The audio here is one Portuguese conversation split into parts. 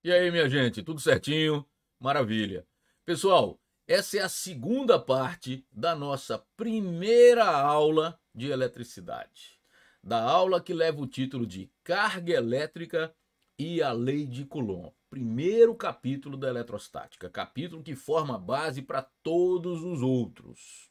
E aí, minha gente, tudo certinho? Maravilha. Pessoal, essa é a segunda parte da nossa primeira aula de eletricidade. Da aula que leva o título de Carga Elétrica e a Lei de Coulomb. Primeiro capítulo da eletrostática, capítulo que forma a base para todos os outros.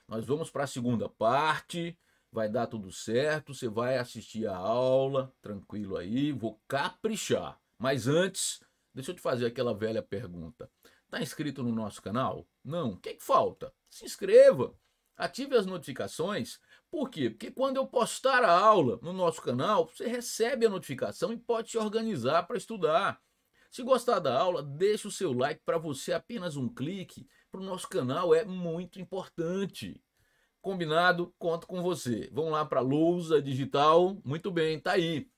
Nós vamos para a segunda parte, vai dar tudo certo, você vai assistir a aula, tranquilo aí, vou caprichar. Mas antes, deixa eu te fazer aquela velha pergunta. Tá inscrito no nosso canal? Não. O que é que falta? Se inscreva, ative as notificações. Por quê? Porque quando eu postar a aula no nosso canal, você recebe a notificação e pode se organizar para estudar. Se gostar da aula, deixe o seu like. Para você apenas um clique para o nosso canal é muito importante. Combinado? Conto com você. Vamos lá para a lousa digital. Muito bem, tá aí.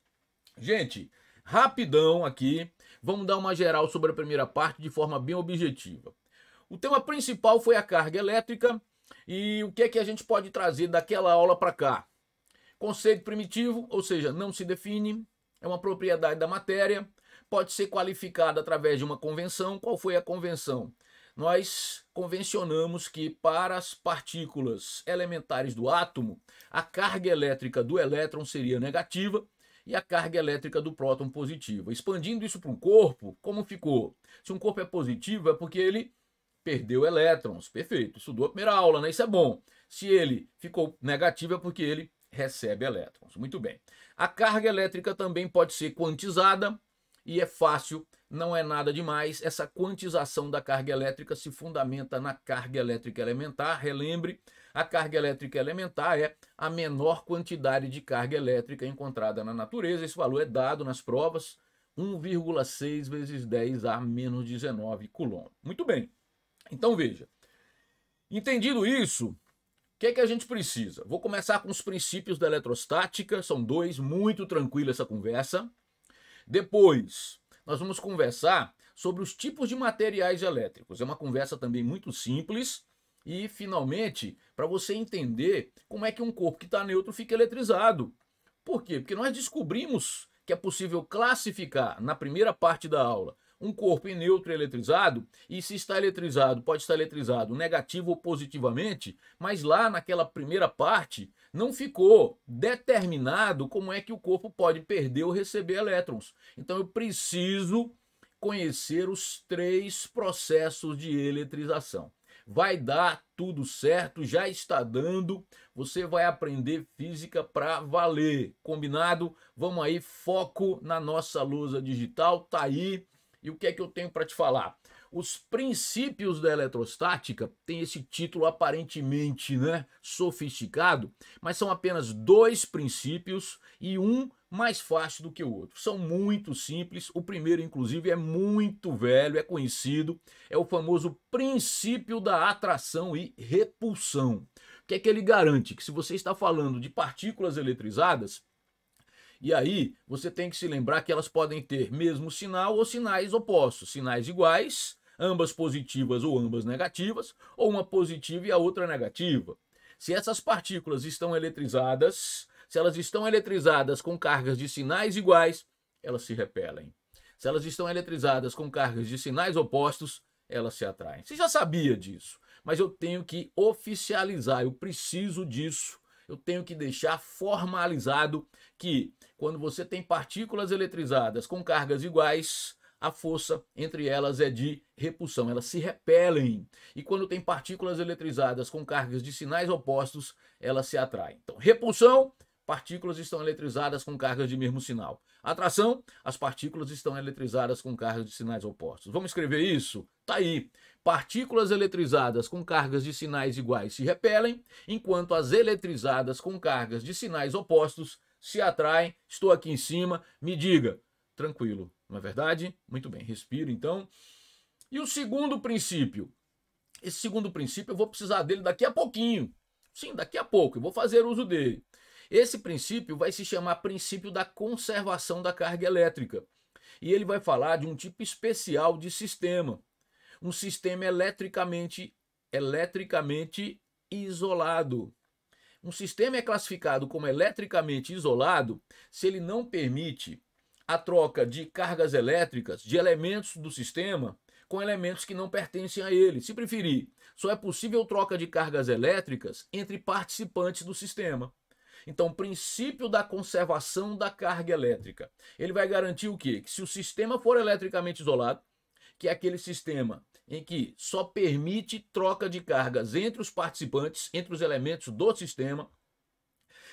Gente, rapidão aqui, vamos dar uma geral sobre a primeira parte de forma bem objetiva. O tema principal foi a carga elétrica e o que é que a gente pode trazer daquela aula para cá. Conceito primitivo, ou seja, não se define, é uma propriedade da matéria, pode ser qualificada através de uma convenção. Qual foi a convenção? Nós convencionamos que para as partículas elementares do átomo, a carga elétrica do elétron seria negativa e a carga elétrica do próton positiva. Expandindo isso para um corpo, como ficou? Se um corpo é positivo, é porque ele perdeu elétrons. Perfeito, estudou a primeira aula, né? Isso é bom. Se ele ficou negativo, é porque ele recebe elétrons. Muito bem. A carga elétrica também pode ser quantizada e é fácil, não é nada demais. Essa quantização da carga elétrica se fundamenta na carga elétrica elementar. Relembre, a carga elétrica elementar é a menor quantidade de carga elétrica encontrada na natureza. Esse valor é dado nas provas, 1,6 vezes 10 a menos 19 coulomb. Muito bem. Então veja, entendido isso, o que é que a gente precisa? Vou começar com os princípios da eletrostática, são dois, muito tranquila essa conversa. Depois, nós vamos conversar sobre os tipos de materiais elétricos. É uma conversa também muito simples. E, finalmente, para você entender como é que um corpo que está neutro fica eletrizado. Por quê? Porque nós descobrimos que é possível classificar, na primeira parte da aula, um corpo em neutro e eletrizado, e se está eletrizado, pode estar eletrizado negativo ou positivamente, mas lá naquela primeira parte não ficou determinado como é que o corpo pode perder ou receber elétrons. Então eu preciso conhecer os três processos de eletrização. Vai dar tudo certo, já está dando. Você vai aprender física para valer. Combinado? Vamos aí, foco na nossa lousa digital, tá aí. E o que é que eu tenho para te falar? Os princípios da eletrostática tem esse título aparentemente, né, sofisticado, mas são apenas dois princípios e um mais fácil do que o outro. São muito simples. O primeiro, inclusive, é muito velho, é conhecido, é o famoso princípio da atração e repulsão. O que é que ele garante? Que se você está falando de partículas eletrizadas, e aí você tem que se lembrar que elas podem ter mesmo sinal ou sinais opostos, sinais iguais, ambas positivas ou ambas negativas, ou uma positiva e a outra negativa. Se essas partículas estão eletrizadas, se elas estão eletrizadas com cargas de sinais iguais, elas se repelem. Se elas estão eletrizadas com cargas de sinais opostos, elas se atraem. Você já sabia disso, mas eu tenho que oficializar, eu preciso disso. Eu tenho que deixar formalizado que quando você tem partículas eletrizadas com cargas iguais, a força entre elas é de repulsão, elas se repelem. E quando tem partículas eletrizadas com cargas de sinais opostos, elas se atraem. Então, repulsão, partículas estão eletrizadas com cargas de mesmo sinal. Atração, as partículas estão eletrizadas com cargas de sinais opostos. Vamos escrever isso? Tá aí. Partículas eletrizadas com cargas de sinais iguais se repelem, enquanto as eletrizadas com cargas de sinais opostos se atraem. Estou aqui em cima, me diga. Tranquilo, não é verdade? Muito bem, respiro então. E o segundo princípio? Esse segundo princípio eu vou precisar dele daqui a pouquinho. Sim, daqui a pouco, eu vou fazer uso dele. Esse princípio vai se chamar princípio da conservação da carga elétrica. E ele vai falar de um tipo especial de sistema. Um sistema eletricamente isolado. Um sistema é classificado como eletricamente isolado se ele não permite a troca de cargas elétricas, de elementos do sistema, com elementos que não pertencem a ele. Se preferir, só é possível troca de cargas elétricas entre participantes do sistema. Então, o princípio da conservação da carga elétrica, ele vai garantir o quê? Que se o sistema for eletricamente isolado, que é aquele sistema em que só permite troca de cargas entre os participantes, entre os elementos do sistema,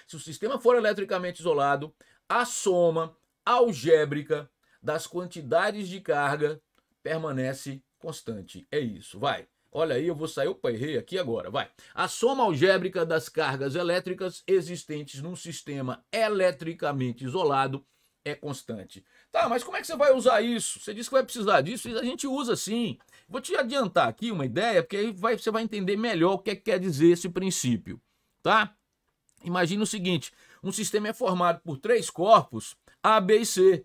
se o sistema for eletricamente isolado, a soma algébrica das quantidades de carga permanece constante. É isso, vai. Olha aí, eu vou sair, opa, errei aqui agora, vai. A soma algébrica das cargas elétricas existentes num sistema eletricamente isolado é constante. Tá, mas como é que você vai usar isso? Você disse que vai precisar disso e a gente usa sim. Vou te adiantar aqui uma ideia, porque aí você vai entender melhor o que quer dizer esse princípio, tá? Imagina o seguinte, um sistema é formado por 3 corpos, A, B e C.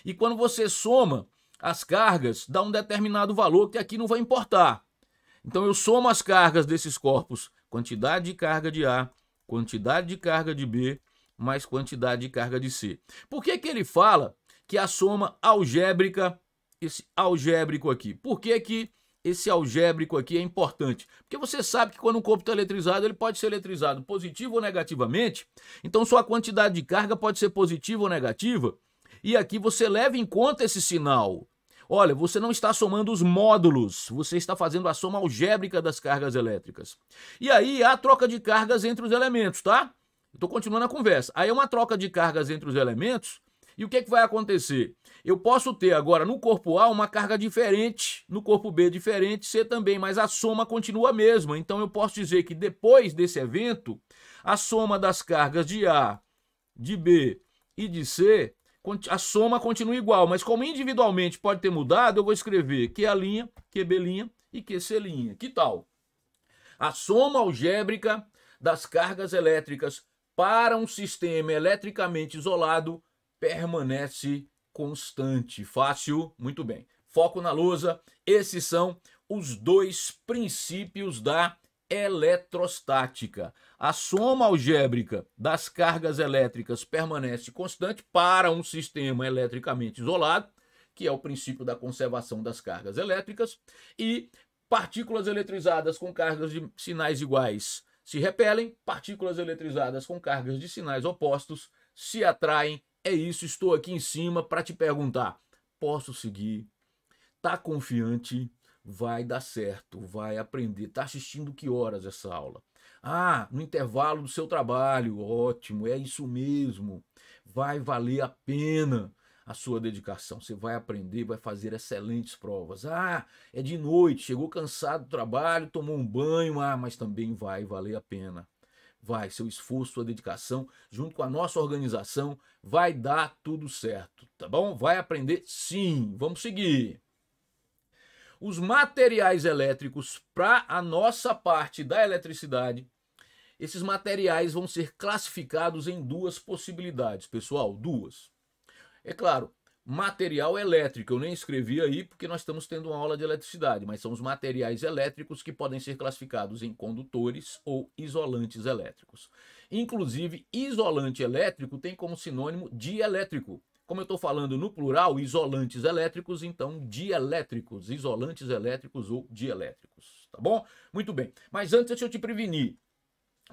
E quando você soma as cargas, dá um determinado valor que aqui não vai importar. Então eu somo as cargas desses corpos, quantidade de carga de A, quantidade de carga de B, mais quantidade de carga de C. Por que ele fala que a soma algébrica, esse algébrico aqui, por que esse algébrico aqui é importante? Porque você sabe que quando um corpo está eletrizado, ele pode ser eletrizado positivo ou negativamente, então sua quantidade de carga pode ser positiva ou negativa, e aqui você leva em conta esse sinal. Olha, você não está somando os módulos, você está fazendo a soma algébrica das cargas elétricas. E aí há troca de cargas entre os elementos, tá? Estou continuando a conversa. Aí é uma troca de cargas entre os elementos, e o que vai acontecer? Eu posso ter agora no corpo A uma carga diferente, no corpo B diferente, C também, mas a soma continua a mesma. Então eu posso dizer que depois desse evento, a soma das cargas de A, de B e de C, a soma continua igual, mas como individualmente pode ter mudado, eu vou escrever QA', QB' e QC'. Que tal? A soma algébrica das cargas elétricas para um sistema eletricamente isolado permanece constante. Fácil? Muito bem. Foco na lousa. Esses são os 2 princípios da eletrostática. A soma algébrica das cargas elétricas permanece constante para um sistema eletricamente isolado, que é o princípio da conservação das cargas elétricas, e partículas eletrizadas com cargas de sinais iguais se repelem, partículas eletrizadas com cargas de sinais opostos se atraem. É isso, estou aqui em cima para te perguntar, posso seguir? Tá confiante? Vai dar certo, vai aprender. Tá assistindo que horas essa aula? Ah, no intervalo do seu trabalho. Ótimo, é isso mesmo. Vai valer a pena a sua dedicação. Você vai aprender, vai fazer excelentes provas. Ah, é de noite, chegou cansado do trabalho, tomou um banho. Ah, mas também vai valer a pena. Vai, seu esforço, sua dedicação, junto com a nossa organização, vai dar tudo certo, tá bom? Vai aprender sim. Vamos seguir. Os materiais elétricos para a nossa parte da eletricidade, esses materiais vão ser classificados em 2 possibilidades, pessoal, 2. É claro, material elétrico, eu nem escrevi aí porque nós estamos tendo uma aula de eletricidade, mas são os materiais elétricos que podem ser classificados em condutores ou isolantes elétricos. Inclusive, isolante elétrico tem como sinônimo dielétrico. Como eu estou falando no plural, isolantes elétricos, então dielétricos, isolantes elétricos ou dielétricos, tá bom? Muito bem, mas antes deixa eu te prevenir.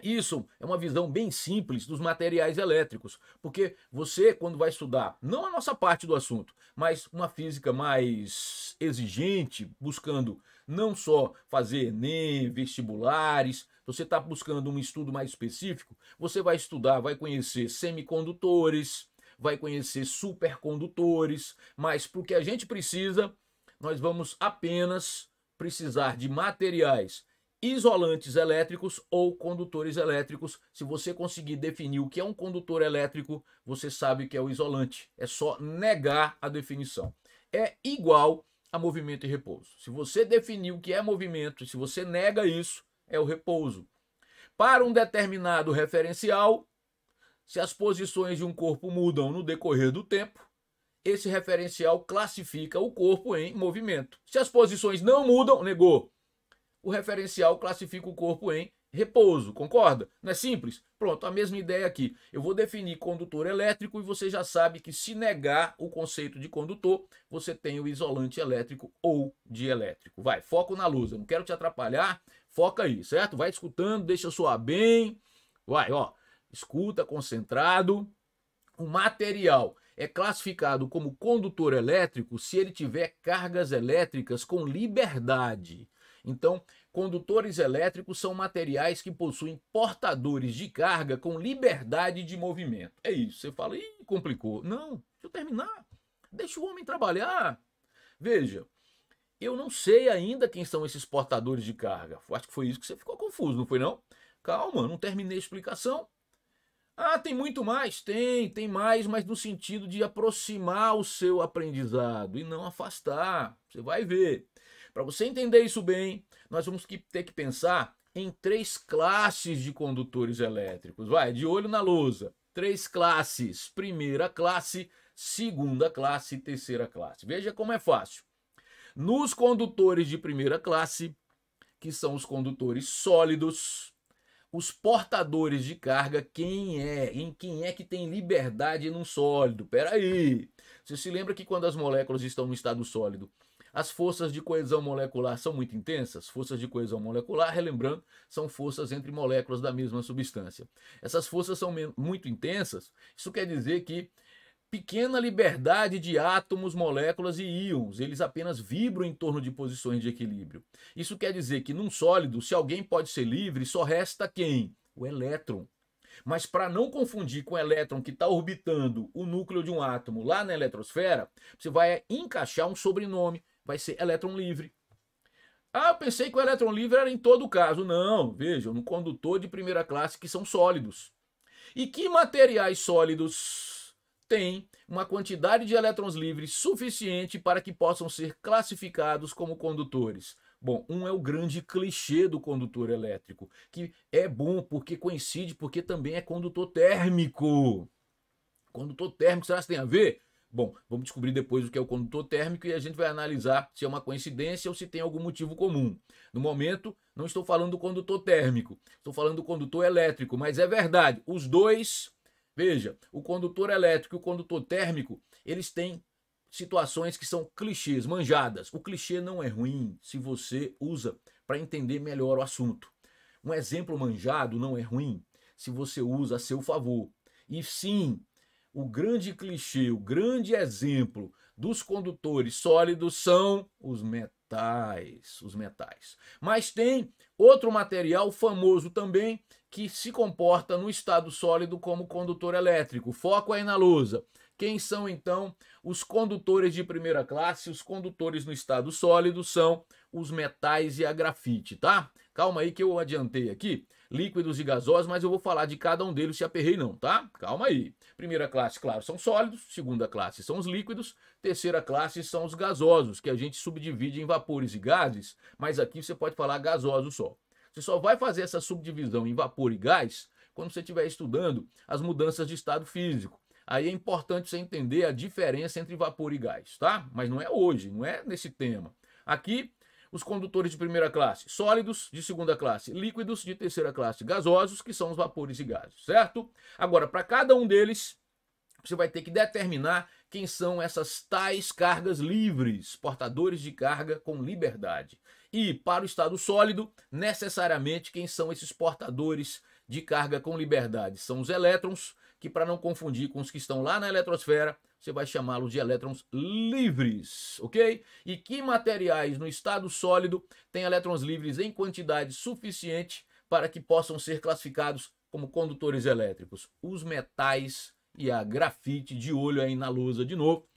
Isso é uma visão bem simples dos materiais elétricos, porque você, quando vai estudar, não a nossa parte do assunto, mas uma física mais exigente, buscando não só fazer Enem, vestibulares, você está buscando um estudo mais específico, você vai estudar, vai conhecer semicondutores, vai conhecer supercondutores, mas para o que a gente precisa, nós vamos apenas precisar de materiais isolantes elétricos ou condutores elétricos. Se você conseguir definir o que é um condutor elétrico, você sabe o que é o isolante. É só negar a definição. É igual a movimento e repouso. Se você definir o que é movimento, se você nega isso, é o repouso. Para um determinado referencial, se as posições de um corpo mudam no decorrer do tempo, esse referencial classifica o corpo em movimento. Se as posições não mudam, negou. O referencial classifica o corpo em repouso, concorda? Não é simples? Pronto, a mesma ideia aqui. Eu vou definir condutor elétrico e você já sabe que se negar o conceito de condutor, você tem o isolante elétrico ou dielétrico. Vai, foco na luz, eu não quero te atrapalhar, foca aí, certo? Vai escutando, deixa soar bem. Vai, ó, escuta concentrado. O material é classificado como condutor elétrico se ele tiver cargas elétricas com liberdade. Então, condutores elétricos são materiais que possuem portadores de carga com liberdade de movimento. É isso. Você fala, ih, complicou. Não, deixa eu terminar. Deixa o homem trabalhar. Veja, eu não sei ainda quem são esses portadores de carga. Acho que foi isso que você ficou confuso, não foi não? Calma, não terminei a explicação. Ah, tem muito mais? Tem mais, mas no sentido de aproximar o seu aprendizado e não afastar. Você vai ver. Para você entender isso bem, nós vamos ter que pensar em 3 classes de condutores elétricos. Vai, de olho na lousa. 3 classes. Primeira classe, segunda classe e terceira classe. Veja como é fácil. Nos condutores de primeira classe, que são os condutores sólidos, os portadores de carga, em quem é que tem liberdade num sólido? Peraí. Você se lembra que quando as moléculas estão no estado sólido, as forças de coesão molecular são muito intensas? Forças de coesão molecular, relembrando, são forças entre moléculas da mesma substância. Essas forças são muito intensas, isso quer dizer que pequena liberdade de átomos, moléculas e íons. Eles apenas vibram em torno de posições de equilíbrio. Isso quer dizer que num sólido, se alguém pode ser livre, só resta quem? O elétron. Mas para não confundir com o elétron que está orbitando o núcleo de um átomo lá na eletrosfera, você vai encaixar um sobrenome, vai ser elétron livre. Ah, eu pensei que o elétron livre era em todo caso. Não, vejam, no condutor de primeira classe que são sólidos. E que materiais sólidos tem uma quantidade de elétrons livres suficiente para que possam ser classificados como condutores? Bom, um é o grande clichê do condutor elétrico, que é bom porque coincide, porque também é condutor térmico. Condutor térmico, será que tem a ver? Bom, vamos descobrir depois o que é o condutor térmico e a gente vai analisar se é uma coincidência ou se tem algum motivo comum. No momento, não estou falando do condutor térmico, estou falando do condutor elétrico, mas é verdade, os dois. Veja, o condutor elétrico e o condutor térmico, eles têm situações que são clichês, manjadas. O clichê não é ruim se você usa para entender melhor o assunto. Um exemplo manjado não é ruim se você usa a seu favor. E sim, o grande clichê, o grande exemplo dos condutores sólidos são os metais. Os metais. Mas tem outro material famoso também que se comporta no estado sólido como condutor elétrico. Foco aí na lousa. Quem são então os condutores de primeira classe? Os condutores no estado sólido são os metais e a grafite, tá? Calma aí que eu adiantei aqui, líquidos e gasosos, mas eu vou falar de cada um deles, se aperrei não, tá? Calma aí. Primeira classe, claro, são sólidos, segunda classe são os líquidos, terceira classe são os gasosos, que a gente subdivide em vapores e gases, mas aqui você pode falar gasosos só. Você só vai fazer essa subdivisão em vapor e gás quando você estiver estudando as mudanças de estado físico. Aí é importante você entender a diferença entre vapor e gás, tá? Mas não é hoje, não é nesse tema. Aqui, os condutores de primeira classe, sólidos de segunda classe, líquidos de terceira classe, gasosos, que são os vapores e gases, certo? Agora, para cada um deles, você vai ter que determinar quem são essas tais cargas livres, portadores de carga com liberdade. E para o estado sólido, necessariamente, quem são esses portadores de carga com liberdade? São os elétrons, que para não confundir com os que estão lá na eletrosfera, você vai chamá-los de elétrons livres, ok? E que materiais no estado sólido têm elétrons livres em quantidade suficiente para que possam ser classificados como condutores elétricos? Os metais e a grafite, de olho aí na lousa de novo.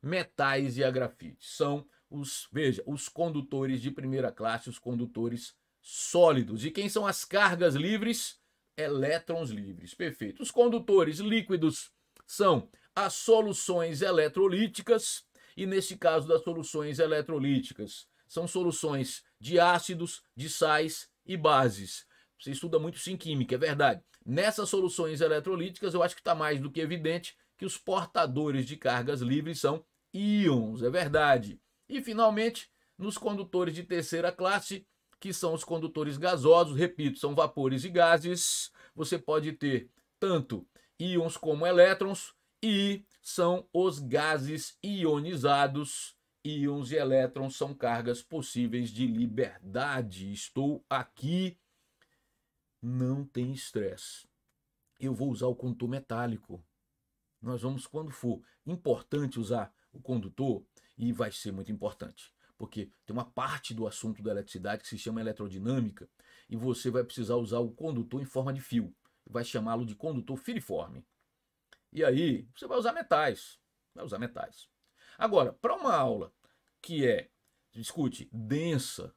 Metais e a grafite são os condutores de primeira classe, os condutores sólidos. E quem são as cargas livres? Elétrons livres, perfeito. Os condutores líquidos são as soluções eletrolíticas, e nesse caso das soluções eletrolíticas, são soluções de ácidos, de sais e bases. Você estuda muito sim química, é verdade. Nessas soluções eletrolíticas, eu acho que está mais do que evidente que os portadores de cargas livres são íons, é verdade. E, finalmente, nos condutores de terceira classe, que são os condutores gasosos, repito, são vapores e gases. Você pode ter tanto íons como elétrons, e são os gases ionizados. Íons e elétrons são cargas possíveis de liberdade. Estou aqui, não tem estresse. Eu vou usar o condutor metálico. Nós vamos, quando for importante usar o condutor, e vai ser muito importante, porque tem uma parte do assunto da eletricidade que se chama eletrodinâmica, e você vai precisar usar o condutor em forma de fio. Vai chamá-lo de condutor filiforme. E aí, você vai usar metais. Agora, para uma aula que é, escute, densa,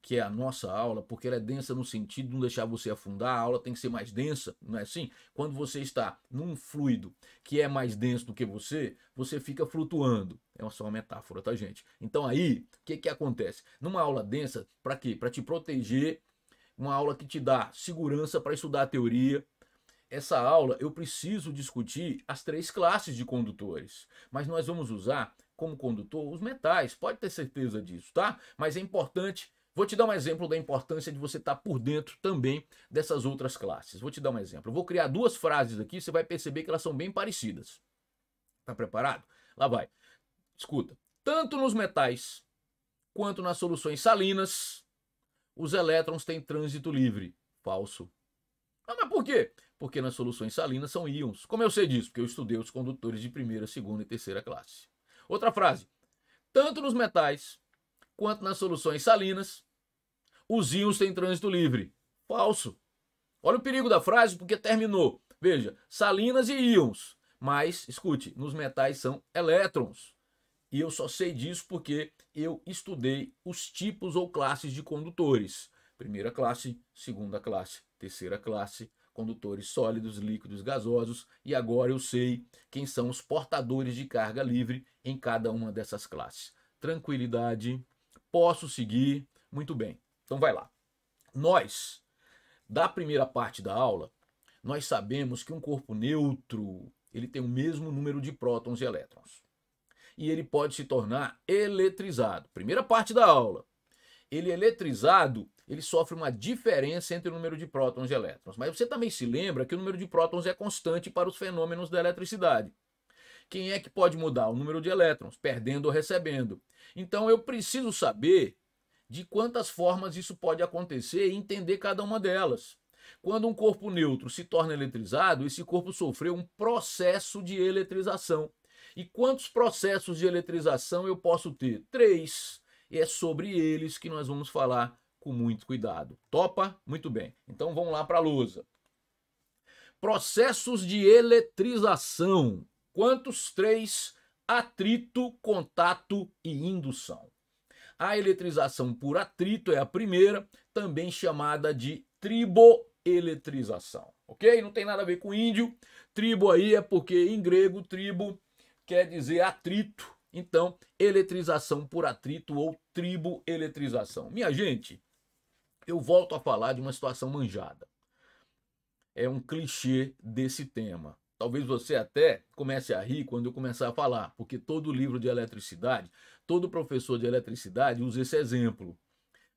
que é a nossa aula, porque ela é densa no sentido de não deixar você afundar, a aula tem que ser mais densa, não é assim? Quando você está num fluido que é mais denso do que você fica flutuando. É só uma metáfora, tá, gente? Então aí, o que acontece? Numa aula densa, para quê? Para te proteger, uma aula que te dá segurança para estudar a teoria. Essa aula eu preciso discutir as 3 classes de condutores, mas nós vamos usar como condutor os metais, pode ter certeza disso, tá? Mas é importante. Vou te dar um exemplo da importância de você estar por dentro também dessas outras classes. Vou te dar um exemplo. Eu vou criar 2 frases aqui, você vai perceber que elas são bem parecidas. Tá preparado? Lá vai. Escuta. Tanto nos metais quanto nas soluções salinas, os elétrons têm trânsito livre. Falso. Ah, mas por quê? Porque nas soluções salinas são íons. Como eu sei disso? Porque eu estudei os condutores de primeira, segunda e terceira classe. Outra frase. Tanto nos metais quanto nas soluções salinas, os íons têm trânsito livre. Falso. Olha o perigo da frase, porque terminou. Veja, salinas e íons. Mas, escute, nos metais são elétrons. E eu só sei disso porque eu estudei os tipos ou classes de condutores. Primeira classe, segunda classe, terceira classe, condutores sólidos, líquidos, gasosos. E agora eu sei quem são os portadores de carga livre em cada uma dessas classes. Tranquilidade. Posso seguir? Muito bem. Então vai lá. Nós, da primeira parte da aula, nós sabemos que um corpo neutro, ele tem o mesmo número de prótons e elétrons. E ele pode se tornar eletrizado. Primeira parte da aula. Ele eletrizado, ele sofre uma diferença entre o número de prótons e elétrons. Mas você também se lembra que o número de prótons é constante para os fenômenos da eletricidade. Quem é que pode mudar? O número de elétrons, perdendo ou recebendo. Então eu preciso saber de quantas formas isso pode acontecer e entender cada uma delas. Quando um corpo neutro se torna eletrizado, esse corpo sofreu um processo de eletrização. E quantos processos de eletrização eu posso ter? 3. E é sobre eles que nós vamos falar com muito cuidado. Topa? Muito bem. Então vamos lá para a lousa. Processos de eletrização. Quantos? 3. Atrito, contato e indução. A eletrização por atrito é a primeira, também chamada de triboeletrização. Ok? Não tem nada a ver com índio. Tribo aí é porque em grego tribo quer dizer atrito. Então, eletrização por atrito ou triboeletrização. Minha gente, eu volto a falar de uma situação manjada. É um clichê desse tema. Talvez você até comece a rir quando eu começar a falar, porque todo livro de eletricidade, todo professor de eletricidade usa esse exemplo.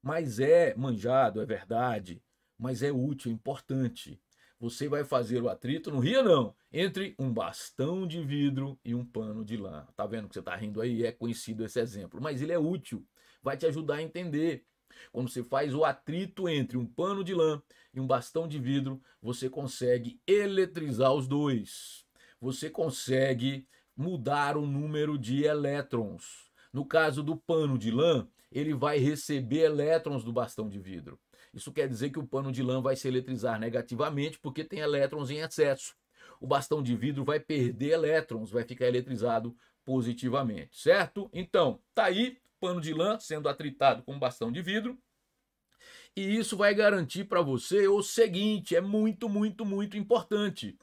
Mas é manjado, é verdade, mas é útil, é importante. Você vai fazer o atrito, não ria não, entre um bastão de vidro e um pano de lã. Tá vendo que você tá rindo aí? É conhecido esse exemplo, mas ele é útil, vai te ajudar a entender. Quando você faz o atrito entre um pano de lã e um bastão de vidro, você consegue eletrizar os dois. Você consegue mudar o número de elétrons. No caso do pano de lã, ele vai receber elétrons do bastão de vidro. Isso quer dizer que o pano de lã vai se eletrizar negativamente porque tem elétrons em excesso. O bastão de vidro vai perder elétrons, vai ficar eletrizado positivamente, certo? Então, tá aí pano de lã sendo atritado com bastão de vidro. E isso vai garantir para você o seguinte, é muito, muito, muito importante.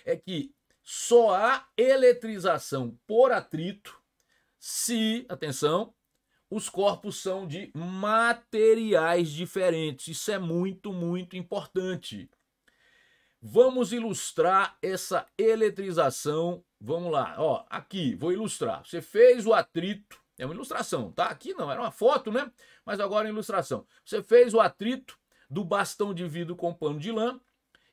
É que só há eletrização por atrito se, atenção, os corpos são de materiais diferentes. Isso é muito, muito importante. Vamos ilustrar essa eletrização. Vamos lá, ó, aqui, vou ilustrar. Você fez o atrito É uma ilustração, tá? Aqui não, era uma foto, né? Mas agora é ilustração. Você fez o atrito do bastão de vidro com pano de lã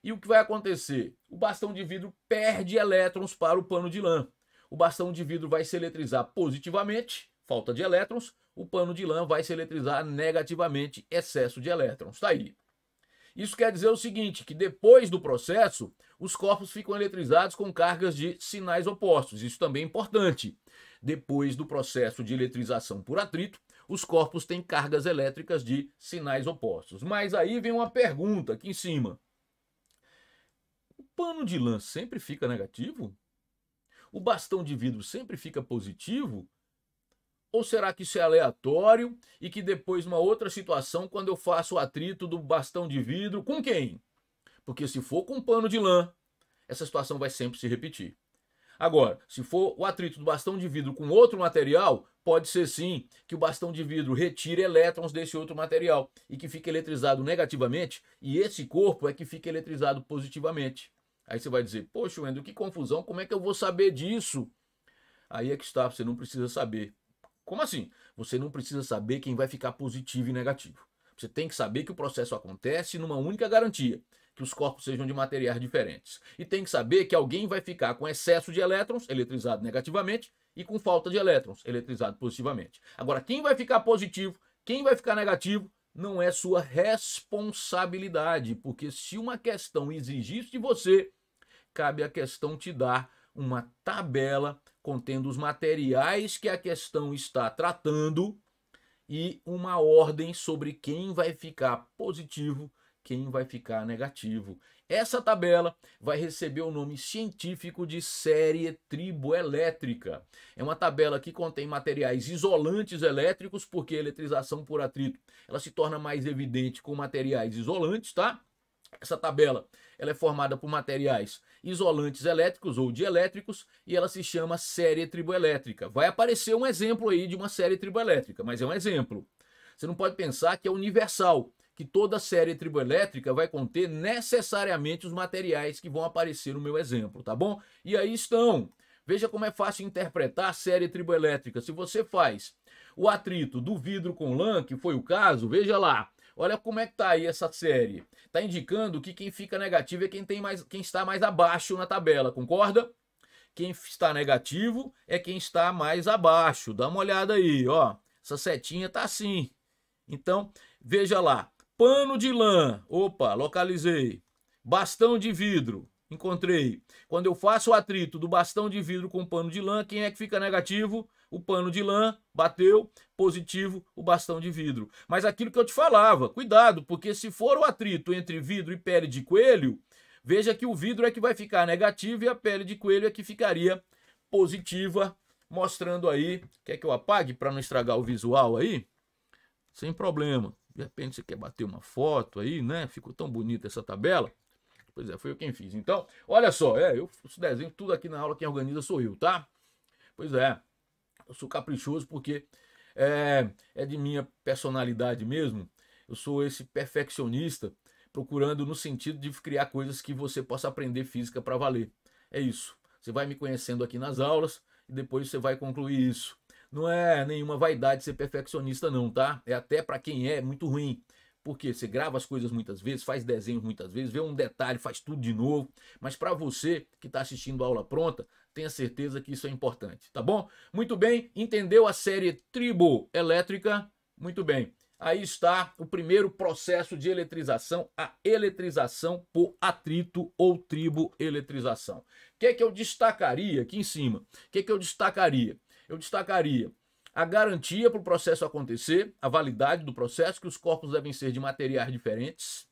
e o que vai acontecer? O bastão de vidro perde elétrons para o pano de lã. O bastão de vidro vai se eletrizar positivamente, falta de elétrons. O pano de lã vai se eletrizar negativamente, excesso de elétrons. Tá aí. Isso quer dizer o seguinte, que depois do processo, os corpos ficam eletrizados com cargas de sinais opostos. Isso também é importante. Depois do processo de eletrização por atrito, os corpos têm cargas elétricas de sinais opostos. Mas aí vem uma pergunta aqui em cima. O pano de lã sempre fica negativo? O bastão de vidro sempre fica positivo? Ou será que isso é aleatório e que depois, numa outra situação, quando eu faço o atrito do bastão de vidro, com quem? Porque se for com pano de lã, essa situação vai sempre se repetir. Agora, se for o atrito do bastão de vidro com outro material, pode ser sim que o bastão de vidro retire elétrons desse outro material e que fique eletrizado negativamente e esse corpo é que fica eletrizado positivamente. Aí você vai dizer, poxa, Wendel, que confusão, como é que eu vou saber disso? Aí é que está, você não precisa saber. Como assim? Você não precisa saber quem vai ficar positivo e negativo. Você tem que saber que o processo acontece numa única garantia, que os corpos sejam de materiais diferentes. E tem que saber que alguém vai ficar com excesso de elétrons, eletrizado negativamente, e com falta de elétrons, eletrizado positivamente. Agora, quem vai ficar positivo, quem vai ficar negativo, não é sua responsabilidade, porque se uma questão exigisse de você, cabe a questão te dar uma tabela contendo os materiais que a questão está tratando e uma ordem sobre quem vai ficar positivo, quem vai ficar negativo. Essa tabela vai receber o nome científico de série triboelétrica. É uma tabela que contém materiais isolantes elétricos, porque a eletrização por atrito ela se torna mais evidente com materiais isolantes, tá? Essa tabela ela é formada por materiais isolantes elétricos ou dielétricos e ela se chama série triboelétrica. Vai aparecer um exemplo aí de uma série triboelétrica, mas é um exemplo. Você não pode pensar que é universal, que toda série triboelétrica vai conter necessariamente os materiais que vão aparecer no meu exemplo, tá bom? E aí estão. Veja como é fácil interpretar a série triboelétrica. Se você faz o atrito do vidro com lã, que foi o caso, veja lá. Olha como é que tá aí essa série. Está indicando que quem fica negativo é quem está mais abaixo na tabela, concorda? Quem está negativo é quem está mais abaixo. Dá uma olhada aí, ó. Essa setinha tá assim. Então, veja lá. Pano de lã. Opa, localizei. Bastão de vidro. Encontrei. Quando eu faço o atrito do bastão de vidro com pano de lã, quem é que fica negativo? O pano de lã, bateu, positivo, o bastão de vidro. Mas aquilo que eu te falava, cuidado, porque se for o atrito entre vidro e pele de coelho, veja que o vidro é que vai ficar negativo e a pele de coelho é que ficaria positiva, mostrando aí. Quer que eu apague para não estragar o visual aí? Sem problema. De repente você quer bater uma foto aí, né? Ficou tão bonita essa tabela. Pois é, foi eu quem fiz. Então, olha só, eu desenho tudo aqui na aula, quem organiza sou eu, tá? Pois é, eu sou caprichoso porque é de minha personalidade mesmo. Eu sou esse perfeccionista, procurando no sentido de criar coisas que você possa aprender física para valer. É isso. Você vai me conhecendo aqui nas aulas e depois você vai concluir isso. Não é nenhuma vaidade ser perfeccionista não, tá? É até para quem é muito ruim. Porque você grava as coisas muitas vezes, faz desenhos muitas vezes, vê um detalhe, faz tudo de novo. Mas para você que está assistindo a aula pronta, tenha certeza que isso é importante, tá bom? Muito bem, entendeu a série triboelétrica? Muito bem. Aí está o primeiro processo de eletrização, a eletrização por atrito ou triboeletrização. O que é que eu destacaria aqui em cima? O que é que eu destacaria? Eu destacaria a garantia para o processo acontecer, a validade do processo, que os corpos devem ser de materiais diferentes.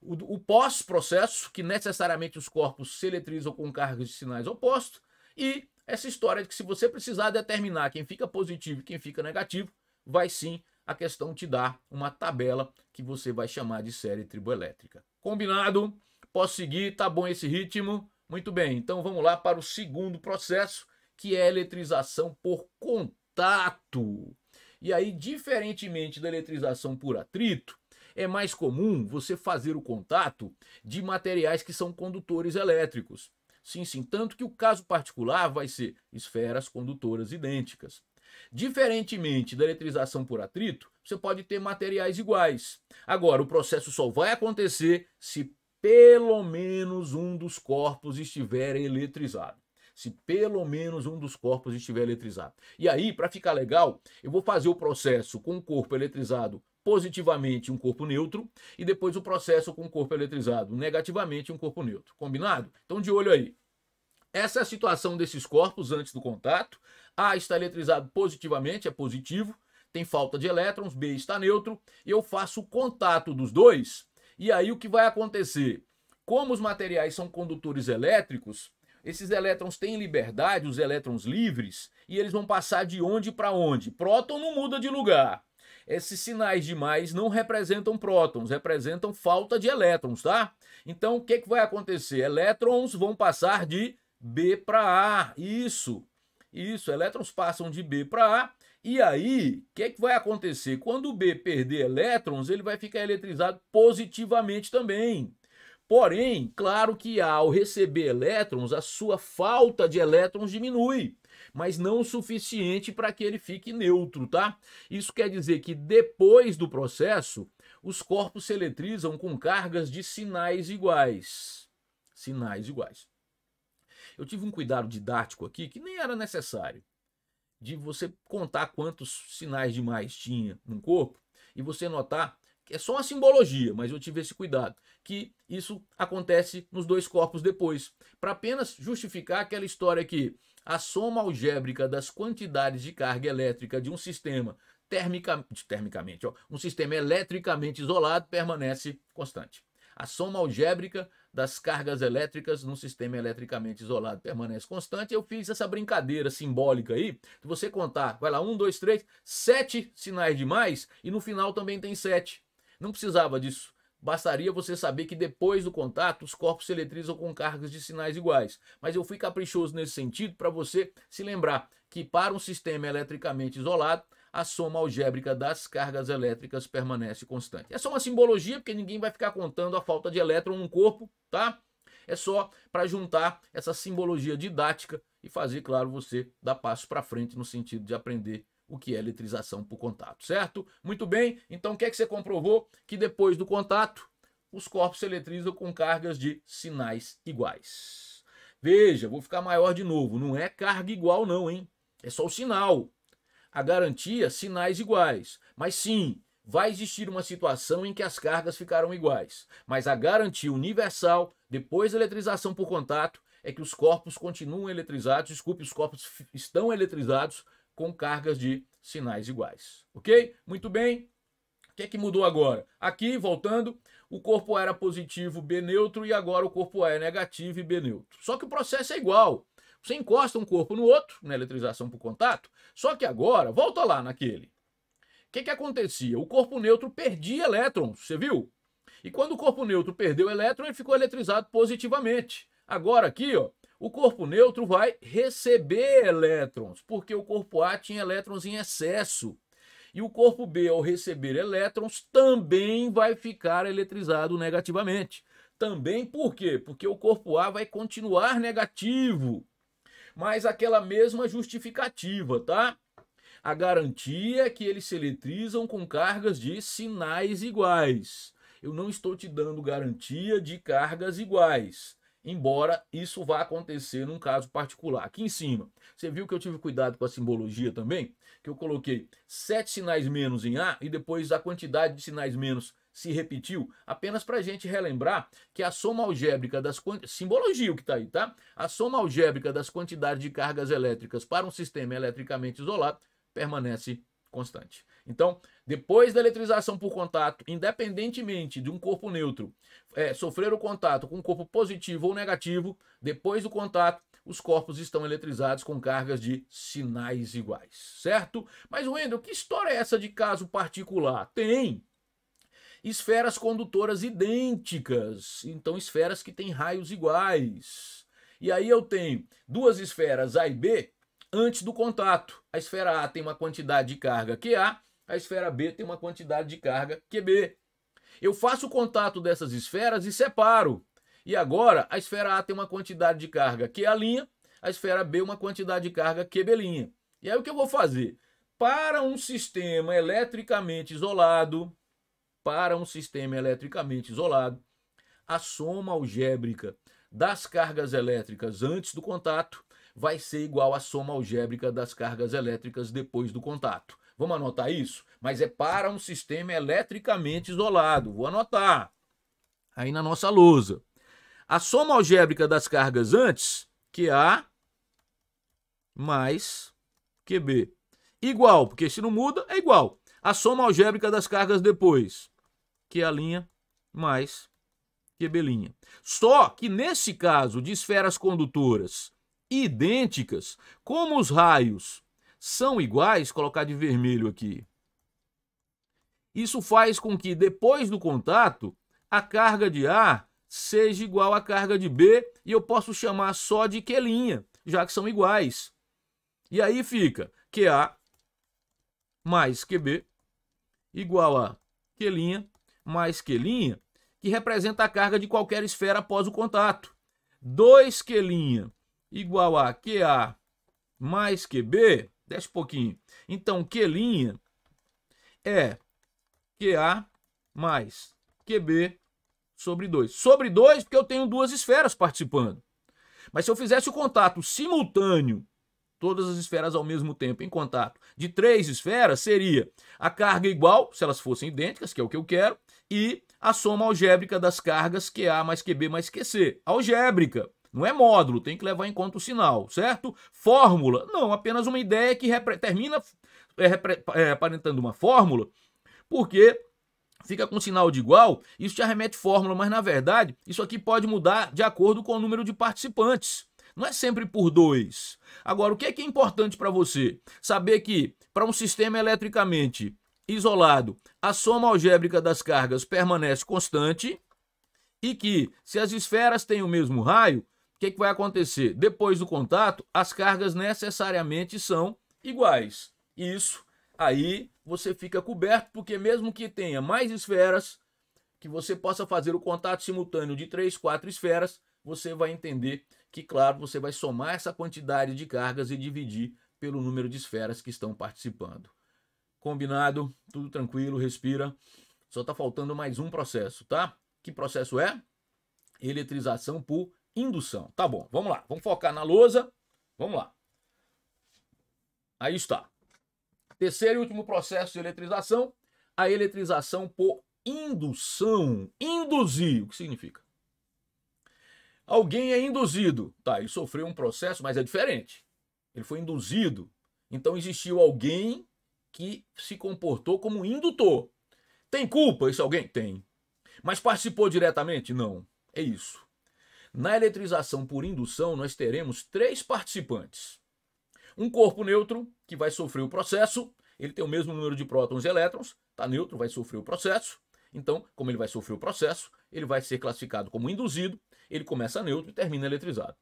O pós-processo, que necessariamente os corpos se eletrizam com cargas de sinais opostos. E essa história de que se você precisar determinar quem fica positivo e quem fica negativo, vai sim a questão te dar uma tabela que você vai chamar de série triboelétrica. Combinado? Posso seguir? Tá bom esse ritmo? Muito bem, então vamos lá para o segundo processo, que é a eletrização por contato. E aí, diferentemente da eletrização por atrito, é mais comum você fazer o contato de materiais que são condutores elétricos. Sim, sim, tanto que o caso particular vai ser esferas condutoras idênticas. Diferentemente da eletrização por atrito, você pode ter materiais iguais. Agora, o processo só vai acontecer se pelo menos um dos corpos estiver eletrizado. Se pelo menos um dos corpos estiver eletrizado. E aí, para ficar legal, eu vou fazer o processo com o corpo eletrizado positivamente, um corpo neutro, e depois o processo com o corpo eletrizado negativamente, um corpo neutro. Combinado? Então, de olho aí. Essa é a situação desses corpos antes do contato. A está eletrizado positivamente, é positivo, tem falta de elétrons, B está neutro, e eu faço o contato dos dois, e aí o que vai acontecer? Como os materiais são condutores elétricos, esses elétrons têm liberdade, os elétrons livres, e eles vão passar de onde para onde? Próton não muda de lugar. Esses sinais de mais não representam prótons, representam falta de elétrons, tá? Então, o que vai acontecer? Elétrons vão passar de B para A, isso, elétrons passam de B para A, e aí, o que vai acontecer? Quando o B perder elétrons, ele vai ficar eletrizado positivamente também. Porém, claro que ao receber elétrons, a sua falta de elétrons diminui, mas não o suficiente para que ele fique neutro, tá? Isso quer dizer que depois do processo, os corpos se eletrizam com cargas de sinais iguais. Sinais iguais. Eu tive um cuidado didático aqui que nem era necessário, de você contar quantos sinais de mais tinha no corpo e você notar que é só uma simbologia, mas eu tive esse cuidado, que isso acontece nos dois corpos depois, para apenas justificar aquela história que a soma algébrica das quantidades de carga elétrica de um sistema um sistema eletricamente isolado permanece constante. A soma algébrica das cargas elétricas num sistema eletricamente isolado permanece constante. Eu fiz essa brincadeira simbólica aí, se você contar, vai lá, 1, 2, 3, 7 sinais de mais, e no final também tem 7. Não precisava disso. Bastaria você saber que depois do contato, os corpos se eletrizam com cargas de sinais iguais. Mas eu fui caprichoso nesse sentido para você se lembrar que para um sistema eletricamente isolado, a soma algébrica das cargas elétricas permanece constante. É só uma simbologia, porque ninguém vai ficar contando a falta de elétron no corpo, tá? É só para juntar essa simbologia didática e fazer, claro, você dar passo para frente no sentido de aprender o que é eletrização por contato, certo? Muito bem, então o que é que você comprovou? Que depois do contato, os corpos se eletrizam com cargas de sinais iguais. Veja, vou ficar maior de novo, não é carga igual não, hein? É só o sinal. A garantia, sinais iguais. Mas sim, vai existir uma situação em que as cargas ficarão iguais. Mas a garantia universal, depois da eletrização por contato, é que os corpos continuam eletrizados, os corpos estão eletrizados com cargas de sinais iguais. Ok? Muito bem. O que é que mudou agora? Aqui, voltando, o corpo A era positivo, B neutro, e agora o corpo A é negativo e B neutro. Só que o processo é igual. Você encosta um corpo no outro, na eletrização por contato, só que agora, volta lá naquele. O que acontecia? O corpo neutro perdia elétrons, você viu? E quando o corpo neutro perdeu elétron, ele ficou eletrizado positivamente. Agora aqui, ó, o corpo neutro vai receber elétrons, porque o corpo A tinha elétrons em excesso. E o corpo B, ao receber elétrons, também vai ficar eletrizado negativamente. Também por quê? Porque o corpo A vai continuar negativo. Mas aquela mesma justificativa, tá? A garantia é que eles se eletrizam com cargas de sinais iguais. Eu não estou te dando garantia de cargas iguais, embora isso vá acontecer num caso particular. Aqui em cima, você viu que eu tive cuidado com a simbologia também? Que eu coloquei 7 sinais menos em A e depois a quantidade de sinais menos se repetiu, apenas para a gente relembrar que a soma algébrica das simbologia o que está aí, tá? A soma algébrica das quantidades de cargas elétricas para um sistema eletricamente isolado permanece constante. Então, depois da eletrização por contato, independentemente de um corpo neutro sofrer o contato com um corpo positivo ou negativo, depois do contato, os corpos estão eletrizados com cargas de sinais iguais, certo? Mas, Wendel, que história é essa de caso particular? Tem esferas condutoras idênticas, então esferas que têm raios iguais. E aí eu tenho duas esferas A e B antes do contato. A esfera A tem uma quantidade de carga QA, a esfera B tem uma quantidade de carga QB. Eu faço o contato dessas esferas e separo. E agora a esfera A tem uma quantidade de carga QA', a esfera B uma quantidade de carga QB'. E aí o que eu vou fazer? Para um sistema eletricamente isolado, a soma algébrica das cargas elétricas antes do contato vai ser igual à soma algébrica das cargas elétricas depois do contato. Vamos anotar isso? Mas é para um sistema eletricamente isolado. Vou anotar aí na nossa lousa. A soma algébrica das cargas antes, QA mais QB. Igual, porque se não muda, é igual. A soma algébrica das cargas depois, QA' mais QB'. Só que nesse caso de esferas condutoras idênticas, como os raios são iguais, colocar de vermelho aqui, isso faz com que depois do contato a carga de A seja igual à carga de B e eu posso chamar só de Q', já que são iguais. E aí fica QA mais QB igual a Q' mais Q', que representa a carga de qualquer esfera após o contato. 2Q' igual a QA mais QB, desce um pouquinho. Então, Q' é QA mais QB sobre 2. Sobre 2 porque eu tenho duas esferas participando. Mas se eu fizesse o contato simultâneo, todas as esferas ao mesmo tempo em contato, de 3 esferas, seria a carga igual, se elas fossem idênticas, que é o que eu quero, e a soma algébrica das cargas QA mais QB mais QC. Algébrica, não é módulo, tem que levar em conta o sinal, certo? Fórmula, não, apenas uma ideia que termina aparentando uma fórmula, porque fica com sinal de igual, isso te arremete fórmula, mas na verdade isso aqui pode mudar de acordo com o número de participantes. Não é sempre por 2. Agora, o que é importante para você? Saber que para um sistema eletricamente isolado, a soma algébrica das cargas permanece constante e que se as esferas têm o mesmo raio, o que vai acontecer? Depois do contato, as cargas necessariamente são iguais. Isso aí você fica coberto, porque mesmo que tenha mais esferas, que você possa fazer o contato simultâneo de 3, 4 esferas, você vai entender que, claro, você vai somar essa quantidade de cargas e dividir pelo número de esferas que estão participando. Combinado? Tudo tranquilo, respira. Só está faltando mais um processo, tá? Que processo é? Eletrização por indução. Tá bom, vamos lá. Vamos focar na lousa. Vamos lá. Aí está. Terceiro e último processo de eletrização, a eletrização por indução. Induzir, o que significa? Alguém é induzido. Tá, ele sofreu um processo, mas é diferente. Ele foi induzido. Então existiu alguém que se comportou como indutor. Tem culpa esse alguém? Tem. Mas participou diretamente? Não. É isso. Na eletrização por indução, nós teremos 3 participantes. Um corpo neutro, que vai sofrer o processo. Ele tem o mesmo número de prótons e elétrons. Está neutro, vai sofrer o processo. Então, como ele vai sofrer o processo, ele vai ser classificado como induzido. Ele começa neutro e termina eletrizado.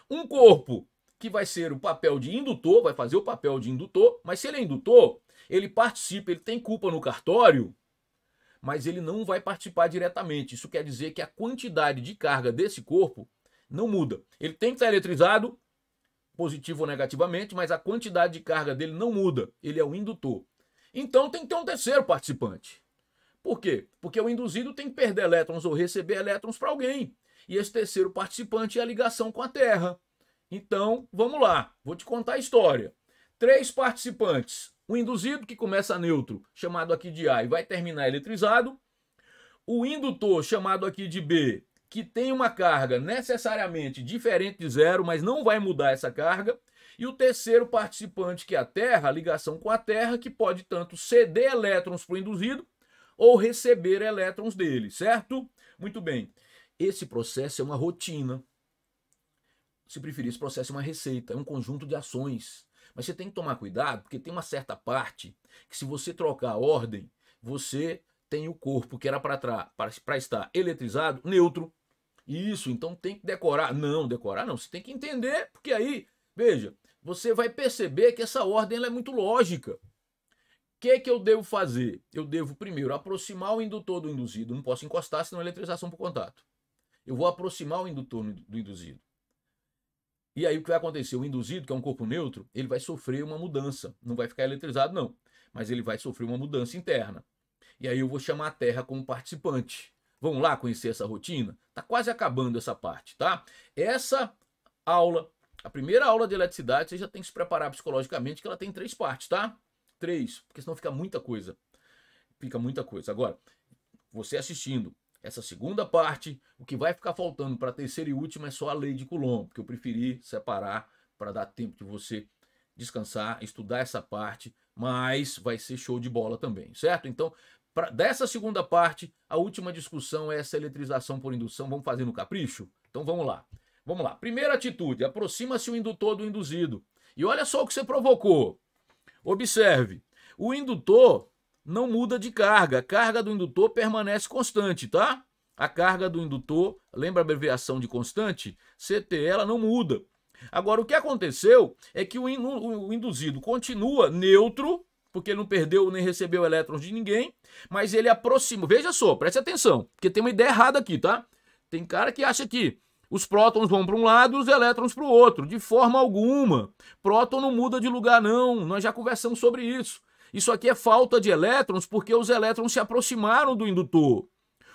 Um corpo que vai ser o papel de indutor, vai fazer o papel de indutor, mas se ele é indutor, ele participa, ele tem culpa no cartório, mas ele não vai participar diretamente. Isso quer dizer que a quantidade de carga desse corpo não muda. Ele tem que estar eletrizado, positivo ou negativamente, mas a quantidade de carga dele não muda. Ele é o indutor. Então tem que ter um terceiro participante. Por quê? Porque o induzido tem que perder elétrons ou receber elétrons para alguém. E esse terceiro participante é a ligação com a Terra. Então, vamos lá. Vou te contar a história. 3 participantes. O induzido, que começa neutro, chamado aqui de A, e vai terminar eletrizado. O indutor, chamado aqui de B, que tem uma carga necessariamente diferente de zero, mas não vai mudar essa carga. E o terceiro participante, que é a Terra, a ligação com a Terra, que pode tanto ceder elétrons para o induzido ou receber elétrons dele, certo? Muito bem. Esse processo é uma rotina. Se preferir, esse processo é uma receita, é um conjunto de ações. Mas você tem que tomar cuidado, porque tem uma certa parte que, se você trocar a ordem, você tem o corpo que era para estar eletrizado, neutro. Isso, então tem que decorar. Não, decorar não, você tem que entender, porque aí, veja, você vai perceber que essa ordem ela é muito lógica. O que eu devo fazer? Eu devo primeiro aproximar o indutor do induzido, não posso encostar, senão é eletrização por contato. Eu vou aproximar o indutor do induzido. E aí o que vai acontecer? O induzido, que é um corpo neutro, ele vai sofrer uma mudança. Não vai ficar eletrizado, não. Mas ele vai sofrer uma mudança interna. E aí eu vou chamar a Terra como participante. Vamos lá conhecer essa rotina? Tá quase acabando essa parte, tá? Essa aula, a primeira aula de eletricidade, você já tem que se preparar psicologicamente, que ela tem 3 partes, tá? 3, porque senão fica muita coisa. Fica muita coisa. Agora, você assistindo essa segunda parte, o que vai ficar faltando para a terceira e última é só a lei de Coulomb, porque eu preferi separar para dar tempo de você descansar, estudar essa parte, mas vai ser show de bola também, certo? Então, dessa segunda parte, a última discussão é essa eletrização por indução. Vamos fazer no capricho? Então vamos lá. Vamos lá. Primeira atitude, aproxima-se o indutor do induzido. E olha só o que você provocou. Observe, o indutor não muda de carga. A carga do indutor permanece constante, tá? A carga do indutor, lembra a abreviação de constante? CT, ela não muda. Agora, o que aconteceu é que o induzido continua neutro, porque ele não perdeu nem recebeu elétrons de ninguém, mas ele aproxima. Veja só, preste atenção, porque tem uma ideia errada aqui, tá? Tem cara que acha que os prótons vão para um lado e os elétrons para o outro. De forma alguma. Próton não muda de lugar, não. Nós já conversamos sobre isso. Isso aqui é falta de elétrons porque os elétrons se aproximaram do indutor.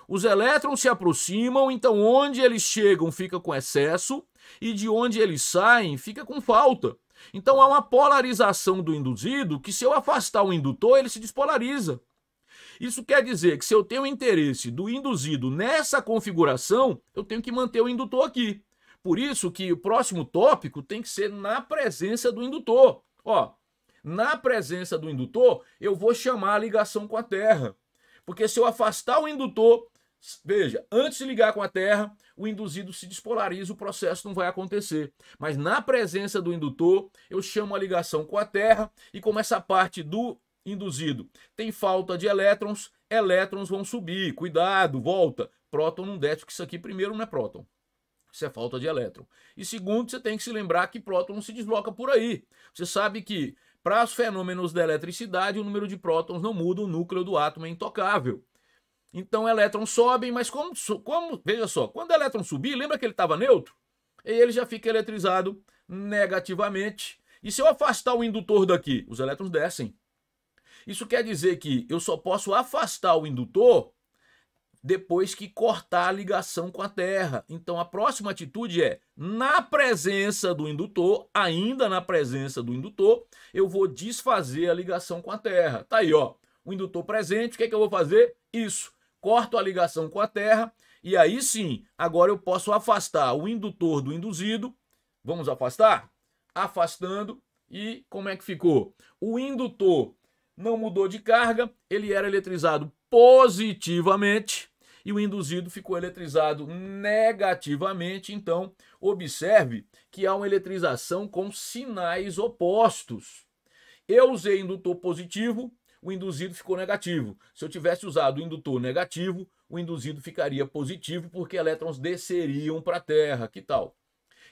Os elétrons se aproximam, então onde eles chegam fica com excesso e de onde eles saem fica com falta. Então há uma polarização do induzido que, se eu afastar o indutor, ele se despolariza. Isso quer dizer que, se eu tenho interesse do induzido nessa configuração, eu tenho que manter o indutor aqui. Por isso que o próximo tópico tem que ser na presença do indutor. Ó, na presença do indutor, eu vou chamar a ligação com a Terra. Porque se eu afastar o indutor, veja, antes de ligar com a Terra, o induzido se despolariza, o processo não vai acontecer. Mas na presença do indutor, eu chamo a ligação com a Terra, e como essa parte do induzido tem falta de elétrons, elétrons vão subir. Cuidado, volta. Próton não desce, porque isso aqui primeiro não é próton. Isso é falta de elétron. E segundo, você tem que se lembrar que próton não se desloca por aí. Você sabe que para os fenômenos da eletricidade, o número de prótons não muda, o núcleo do átomo é intocável. Então, elétrons sobem, mas como veja só, quando o elétron subir, lembra que ele estava neutro? E ele já fica eletrizado negativamente. E se eu afastar o indutor daqui, os elétrons descem. Isso quer dizer que eu só posso afastar o indutor depois que cortar a ligação com a Terra. Então, a próxima atitude é, na presença do indutor, ainda na presença do indutor, eu vou desfazer a ligação com a Terra. Tá aí, ó, o indutor presente. O que é que eu vou fazer? Isso, corto a ligação com a Terra, e aí sim, agora eu posso afastar o indutor do induzido. Vamos afastar? Afastando, e como é que ficou? O indutor não mudou de carga, ele era eletrizado positivamente, e o induzido ficou eletrizado negativamente. Então, observe que há uma eletrização com sinais opostos. Eu usei indutor positivo, o induzido ficou negativo. Se eu tivesse usado o indutor negativo, o induzido ficaria positivo, porque elétrons desceriam para a Terra. Que tal?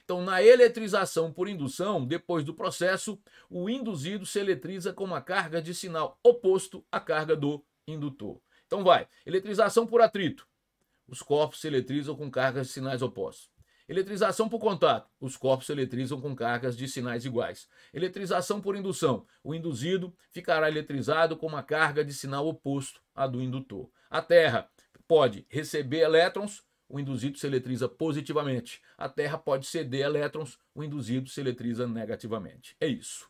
Então, na eletrização por indução, depois do processo, o induzido se eletriza com uma carga de sinal oposto à carga do indutor. Então vai, eletrização por atrito, os corpos se eletrizam com cargas de sinais opostos. Eletrização por contato, os corpos se eletrizam com cargas de sinais iguais. Eletrização por indução, o induzido ficará eletrizado com uma carga de sinal oposto à do indutor. A Terra pode receber elétrons, o induzido se eletriza positivamente. A Terra pode ceder elétrons, o induzido se eletriza negativamente. É isso.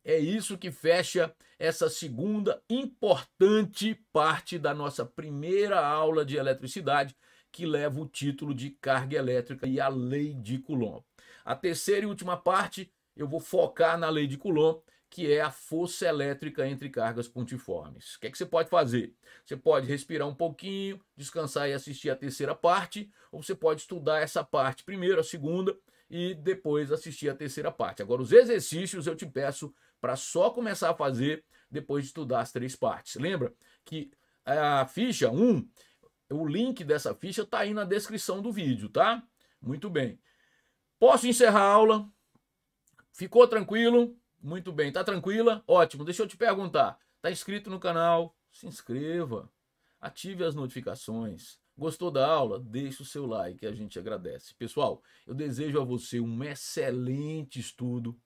É isso que fecha essa segunda importante parte da nossa primeira aula de eletricidade, que leva o título de carga elétrica e a lei de Coulomb. A terceira e última parte eu vou focar na lei de Coulomb, que é a força elétrica entre cargas pontiformes. O que é que você pode fazer? Você pode respirar um pouquinho, descansar e assistir a terceira parte, ou você pode estudar essa parte primeiro, a segunda, e depois assistir a terceira parte. Agora, os exercícios eu te peço para só começar a fazer depois de estudar as 3 partes. Lembra que a ficha 1, o link dessa ficha está aí na descrição do vídeo, tá? Muito bem. Posso encerrar a aula? Ficou tranquilo? Muito bem. Tá tranquila? Ótimo. Deixa eu te perguntar. Tá inscrito no canal? Se inscreva. Ative as notificações. Gostou da aula? Deixa o seu like, a gente agradece. Pessoal, eu desejo a você um excelente estudo.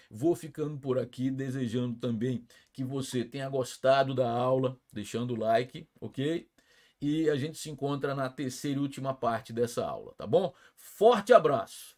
Vou ficando por aqui, desejando também que você tenha gostado da aula, deixando o like, ok? E a gente se encontra na terceira e última parte dessa aula, tá bom? Forte abraço!